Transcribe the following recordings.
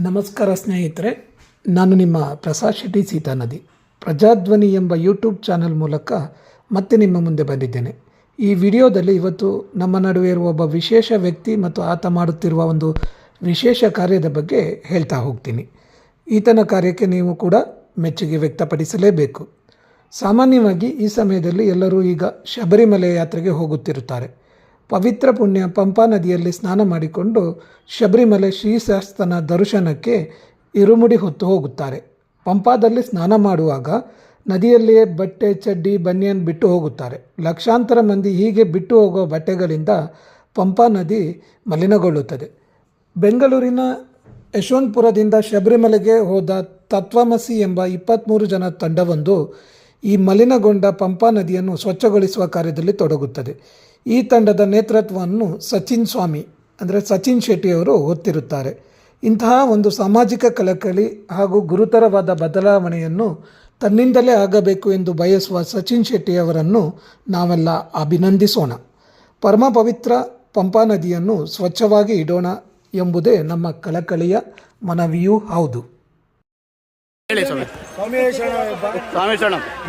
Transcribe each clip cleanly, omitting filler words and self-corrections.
ನಮಸ್ಕಾರ ಸ್ನೇಹಿತರೆ, ನಾನು ನಿಮ್ಮ ಪ್ರಸಾದ್ ಶೆಟ್ಟಿ ಸೀತಾನದಿ ಪ್ರಜಾಧ್ವನಿ ಎಂಬ ಯೂಟ್ಯೂಬ್ ಚಾನಲ್ ಮೂಲಕ ಮತ್ತೆ ನಿಮ್ಮ ಮುಂದೆ ಬಂದಿದ್ದೇನೆ. ಈ ವಿಡಿಯೋದಲ್ಲಿ ಇವತ್ತು ನಮ್ಮ ನಡುವೆ ಇರುವ ಒಬ್ಬ ವಿಶೇಷ ವ್ಯಕ್ತಿ ಮತ್ತು ಆತ ಮಾಡುತ್ತಿರುವ ಒಂದು ವಿಶೇಷ ಕಾರ್ಯದ ಬಗ್ಗೆ ಹೇಳ್ತಾ ಹೋಗ್ತೀನಿ. ಈತನ ಕಾರ್ಯಕ್ಕೆ ನೀವು ಕೂಡ ಮೆಚ್ಚುಗೆ ವ್ಯಕ್ತಪಡಿಸಲೇಬೇಕು. ಸಾಮಾನ್ಯವಾಗಿ ಈ ಸಮಯದಲ್ಲಿ ಎಲ್ಲರೂ ಈಗ ಶಬರಿಮಲೆ ಯಾತ್ರೆಗೆ ಹೋಗುತ್ತಿರುತ್ತಾರೆ. ಪವಿತ್ರ ಪುಣ್ಯ ಪಂಪಾ ನದಿಯಲ್ಲಿ ಸ್ನಾನ ಮಾಡಿಕೊಂಡು ಶಬರಿಮಲೆ ಶ್ರೀಶಾಸ್ತನ ದರ್ಶನಕ್ಕೆ ಇರುಮುಡಿ ಹೊತ್ತು ಹೋಗುತ್ತಾರೆ. ಪಂಪಾದಲ್ಲಿ ಸ್ನಾನ ಮಾಡುವಾಗ ನದಿಯಲ್ಲಿಯೇ ಬಟ್ಟೆ, ಚಡ್ಡಿ, ಬನಿಯನ್ ಬಿಟ್ಟು ಹೋಗುತ್ತಾರೆ. ಲಕ್ಷಾಂತರ ಮಂದಿ ಹೀಗೆ ಬಿಟ್ಟು ಹೋಗುವ ಬಟ್ಟೆಗಳಿಂದ ಪಂಪಾ ನದಿ ಮಲಿನಗೊಳ್ಳುತ್ತದೆ. ಬೆಂಗಳೂರಿನ ಯಶವಂತಪುರದಿಂದ ಶಬರಿಮಲೆಗೆ ಹೋದ ತತ್ವಮಸಿ ಎಂಬ 23 ಜನ ತಂಡವೊಂದು ಈ ಮಲಿನಗೊಂಡ ಪಂಪಾ ನದಿಯನ್ನು ಸ್ವಚ್ಛಗೊಳಿಸುವ ಕಾರ್ಯದಲ್ಲಿ ತೊಡಗುತ್ತದೆ. ಈ ತಂಡದ ನೇತೃತ್ವವನ್ನು ಸಚಿನ್ ಶೆಟ್ಟಿಯವರು ಹೊತ್ತಿರುತ್ತಾರೆ. ಇಂತಹ ಒಂದು ಸಾಮಾಜಿಕ ಕಳಕಳಿ ಹಾಗೂ ಗುರುತರವಾದ ಬದಲಾವಣೆಯನ್ನು ತನ್ನಿಂದಲೇ ಆಗಬೇಕು ಎಂದು ಬಯಸುವ ಸಚಿನ್ ಶೆಟ್ಟಿಯವರನ್ನು ನಾವೆಲ್ಲ ಅಭಿನಂದಿಸೋಣ. ಪರಮ ಪವಿತ್ರ ಪಂಪಾ ನದಿಯನ್ನು ಸ್ವಚ್ಛವಾಗಿ ಇಡೋಣ ಎಂಬುದೇ ನಮ್ಮ ಕಳಕಳಿಯ ಮನವಿಯೂ ಹೌದು.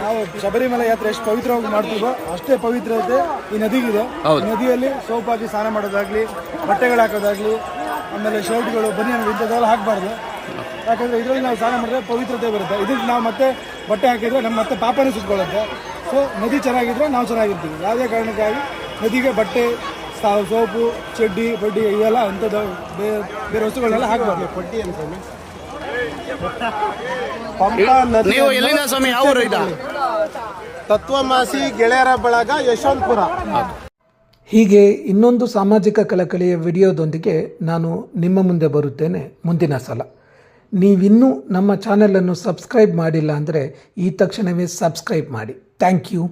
ನಾವು ಶಬರಿಮಲೆ ಯಾತ್ರೆ ಎಷ್ಟು ಪವಿತ್ರವಾಗಿ ಮಾಡ್ತೀವೋ ಅಷ್ಟೇ ಪವಿತ್ರತೆ ಈ ನದಿಗಿದೆ. ನದಿಯಲ್ಲಿ ಸೋಪ್ ಹಾಕಿ ಸ್ನಾನ ಮಾಡೋದಾಗ್ಲಿ, ಬಟ್ಟೆಗಳು ಹಾಕೋದಾಗ್ಲಿ, ಆಮೇಲೆ ಶರ್ಟ್ಗಳು, ಬನಿಯನ್ ಇಂಥದ್ದೆಲ್ಲ ಹಾಕಬಾರ್ದು. ಯಾಕಂದ್ರೆ ಇದರಲ್ಲಿ ನಾವು ಸ್ನಾನ ಮಾಡಿದ್ರೆ ಪವಿತ್ರತೆ ಬರುತ್ತೆ. ಇದಕ್ಕೆ ನಾವು ಮತ್ತೆ ಬಟ್ಟೆ ಹಾಕಿದ್ರೆ ನಮ್ಮ ಮತ್ತೆ ಪಾಪನೇ ಸುತ್ಕೊಳ್ಳುತ್ತೆ. ಸೊ ನದಿ ಚೆನ್ನಾಗಿದ್ರೆ ನಾವು ಚೆನ್ನಾಗಿರ್ತೀವಿ. ಯಾವುದೇ ಕಾರಣಕ್ಕಾಗಿ ನದಿಗೆ ಬಟ್ಟೆ, ಸೋಪು, ಚಡ್ಡಿ, ಬಡ್ಡಿ ಇವೆಲ್ಲ ಅಂಥದ್ದು ಬೇರೆ ವಸ್ತುಗಳನ್ನೆಲ್ಲ ಹಾಕಬಾರ್ದು. ಪಟ್ಟಿ ಅಂತ ನೀವು ಎಲ್ಲಿಂದ ಸ್ವಾಮಿ? ಯಾವ ಊರು ಇದು? ತತ್ವಮಾಸಿ ಗೆಳೆಯರ ಬಳಗ, ಯಶವಂತಪುರ. ಹೀಗೆ ಇನ್ನೊಂದು ಸಾಮಾಜಿಕ ಕಳಕಳಿಯ ವಿಡಿಯೋದೊಂದಿಗೆ ನಾನು ನಿಮ್ಮ ಮುಂದೆ ಬರುತ್ತೇನೆ ಮುಂದಿನ ಸಲ. ನೀವಿನ್ನೂ ನಮ್ಮ ಚಾನೆಲನ್ನು ಸಬ್ಸ್ಕ್ರೈಬ್ ಮಾಡಿಲ್ಲ ಅಂದರೆ ಈ ತಕ್ಷಣವೇ ಸಬ್ಸ್ಕ್ರೈಬ್ ಮಾಡಿ. Thank you.